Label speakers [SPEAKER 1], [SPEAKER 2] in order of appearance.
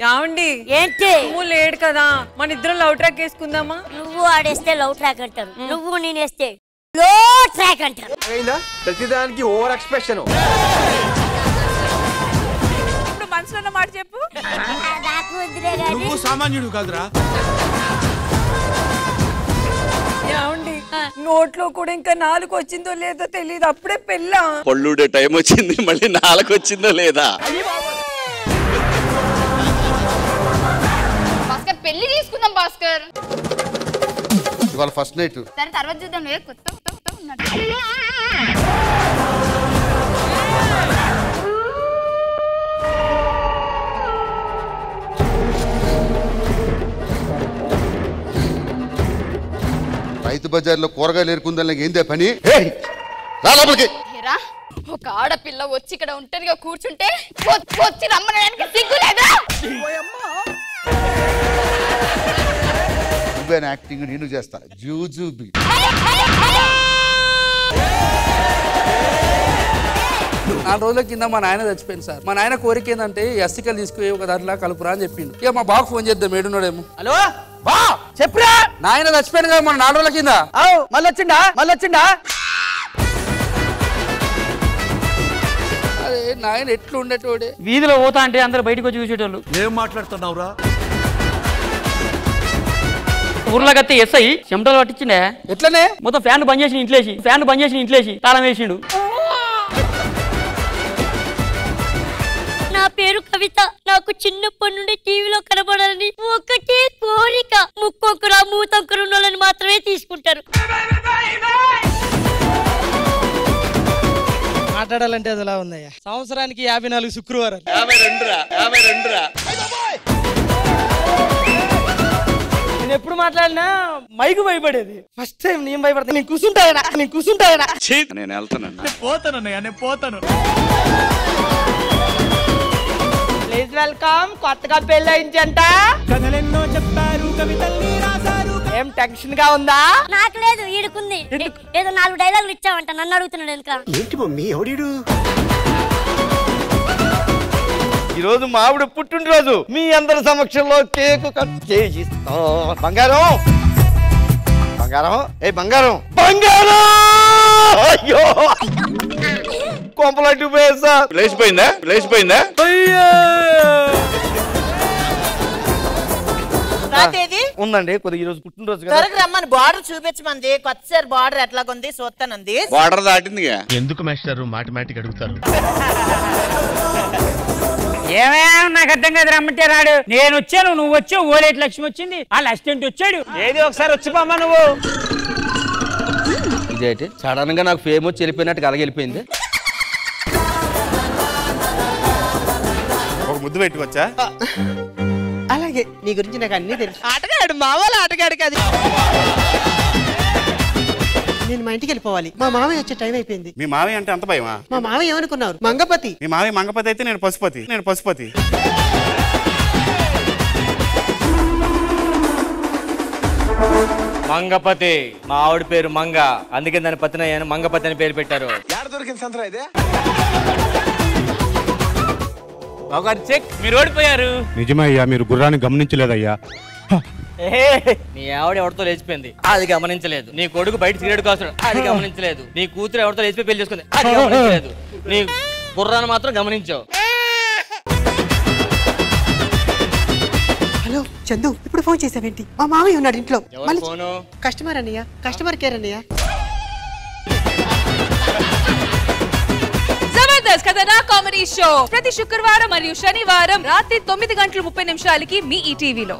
[SPEAKER 1] యావండి
[SPEAKER 2] ఏంటి
[SPEAKER 1] నువ్వు లేడు కదా మన ఇద్దరం లవ్ ట్రాక్ వేసుకుందామా?
[SPEAKER 2] నువ్వు ఆడేస్తే లవ్ ట్రాక్ అంటారు, నువ్వు నేనేస్తే లో ట్రాక్ అంటారు.
[SPEAKER 3] ప్రతిదానికి ఓవర్ ఎక్స్ప్రెషన్.
[SPEAKER 4] ఇప్పుడు మనసులో మాట చెప్పు.
[SPEAKER 2] నాకు వద్దులే గాని
[SPEAKER 5] నువ్వు సామాన్యుడు కాదురా.
[SPEAKER 1] యావండి నోట్లో కూడా ఇంకా 4 వచ్చిందో లేదో తెలియదు, అప్పుడే పెళ్ళా?
[SPEAKER 6] పళ్ళుడే టైం వచ్చింది, మళ్ళీ 4 వచ్చిందో లేదా?
[SPEAKER 7] భాస్కర్ పెళ్లి తీసుకుందాం భాస్కర్.
[SPEAKER 8] ఇవాళ ఫస్ట్ నైట్.
[SPEAKER 7] సరే తర్వాత చూద్దాం. కొత్త ఉన్నట్టు
[SPEAKER 8] రైతు బజార్లో కూరగాయలు ఏరుకుందా ఏందే పని? రా లోపలికి.
[SPEAKER 7] ఒక ఆడపిల్ల వచ్చి ఇక్కడ ఒంటరిగా కూర్చుంటే వచ్చి రమ్మనడానికి సిగ్గు లేదా?
[SPEAKER 8] నువ్వేనా యాక్టింగ్? నేను చేస్తా జూజూబి.
[SPEAKER 9] 4 రోజుల కింద మా నాయన చచ్చిపోయింది సార్. మా నాయన కోరిక ఏంటంటే ఎస్టికల్ తీసుకుపోయి ఒక దాంట్లో కలుపురా అని చెప్పిండు. ఇక మా బాబు ఫోన్ చేద్దాం, ఏడున్నాడేమో. హలో బా చెప్పురా. నాయన చచ్చిపోయింది కదా మన 4 రోజుల కింద. మళ్ళీ వచ్చిండా? అదే నాయన ఎట్లు ఉండేటోడే.
[SPEAKER 10] వీధిలో పోతా అంటే అందరు బయటకు వచ్చి చూసేటోళ్ళు.
[SPEAKER 5] ఏం మాట్లాడుతున్నావురా?
[SPEAKER 10] ఊర్లో గత్తే ఎస్ఐ చెమటలు పట్టించిండే.
[SPEAKER 9] ఎట్లనే
[SPEAKER 10] మొత్తం ఫ్యాన్ బంద్ చేసి ఇంట్లేసి తాళం వేసిండు.
[SPEAKER 2] నా పేరు కవిత. నాకు చిన్నప్పటి నుండి టీవీలో కనబడాలని ఒకటే కోరిక. ముక్కొక్కరు మూతొక్కరు ఉన్నోళ్ళని మాత్రమే తీసుకుంటారు.
[SPEAKER 11] మాట్లాడాలంటే అది ఎలా ఉందయ్యా? సంవత్సరానికి 54 శుక్రవారాలు.
[SPEAKER 6] 52
[SPEAKER 11] నేను ఎప్పుడు మాట్లాడినా మైకు భయపడేది. ఫస్ట్ టైం నేను భయపడతా. నేను కూర్చుంటాయనా.
[SPEAKER 6] నేను వెళ్తానండి.
[SPEAKER 11] పోతాను. Please welcome. కొత్తగా పెళ్ళయించంట. కథలెన్నో చెప్పారు, కవితల్ని రాశారు. ఏం టెన్షన్ గా ఉందా?
[SPEAKER 2] నాకు లేదు, ఈడుకుంది. ఏదో 4 డైలాగులు ఇచ్చావంట, నన్ను అడుగుతున్నాడు ఇంకా.
[SPEAKER 3] ఏంటి మమ్మీ ఎవడీడు?
[SPEAKER 11] ఈ రోజు మావిడ పుట్టినరోజు. మీ అందరి సమక్షంలో కేకు కట్ చేయిస్తా. బంగారం అయ్యో కొంపలంటూ పోయేసా.
[SPEAKER 6] లేచిపోయిందా?
[SPEAKER 11] ఉందండి కొద్దిగా ఈ రోజు పుట్టినరోజు కదా.
[SPEAKER 4] రమ్మని బార్డర్ చూపించమంది. కొత్తసారి బార్డర్ ఎట్లాగుంది చూస్తానంది.
[SPEAKER 6] బార్డర్ దాటిందిగా.
[SPEAKER 5] ఎందుకు మాస్టారు మాటిమాటికి అడుగుతారు?
[SPEAKER 10] ఏమేమో నాకు అర్థం కాదు. రమ్మంటే రాడు. నేను వచ్చాను, నువ్వు వచ్చావు, ఓలేటి లక్ష్మి వచ్చింది, వాళ్ళ అసిస్టెంట్ వచ్చాడు.
[SPEAKER 11] ఏది ఒకసారి వచ్చి పోమ్మా నువ్వు. ఇదేంటి సడన్ గా నాకు ఫేమ్ వచ్చి వెళ్ళిపోయినట్టు అలాగెళ్ళిపోయింది.
[SPEAKER 5] ఒక ముద్దు పెట్టుకోవచ్చా?
[SPEAKER 4] అలాగే నీ గురించి నాకు అన్ని తెలుసు. ఆటగాడు మావాళ్ళ ఆటగాడు కాదు. నేను మా ఇంటికి వెళ్ళిపోవాలి. మా మామయ్య వచ్చే టైం అయిపోయింది.
[SPEAKER 5] మీ మావయ్య అంటే అంత భయమా?
[SPEAKER 4] మా మామయ్య ఏమనుకున్నారు? మంగపతి.
[SPEAKER 5] మీ మావయ్య మంగపతి అయితే నేను పశుపతి.
[SPEAKER 11] మంగపతి. మా ఆవిడ పేరు మంగ, అందుకే దాని పతినయ్యాను మంగపతి అని పేరు పెట్టారు. చెక్. మీరు ఓడిపోయారు.
[SPEAKER 5] నిజమయ్యా, మీరు గుర్రాన్ని గమనించలేదయ్యా.
[SPEAKER 11] నీ ఆవిడ ఎవరితో లేచిపోయింది, అది గమనించలేదు. నీ కొడుకు బయట సిగరెట్ కాస్తాడు, అది గమనించలేదు. నీ కూతురు ఎవరితో లేచిపోయి పెళ్లి చేసుకుంది, అది గమనించలేదు. నీ గుర్రాన్ని మాత్రం గమనించావు.
[SPEAKER 4] హలో చందు, ఇప్పుడు ఫోన్ చేసావేంటి? మా మామయ్య ఉన్నాడు ఇంట్లో.
[SPEAKER 11] ఫోను
[SPEAKER 4] కస్టమర్ అన్నయ్య, కస్టమర్ కేర్ అన్నయ్య.
[SPEAKER 12] జబర్దస్త్ కథనా కామెడీ షో ప్రతి శుక్రవారం మరియు శనివారం రాత్రి 9:30 మీ ఈటీవీలో.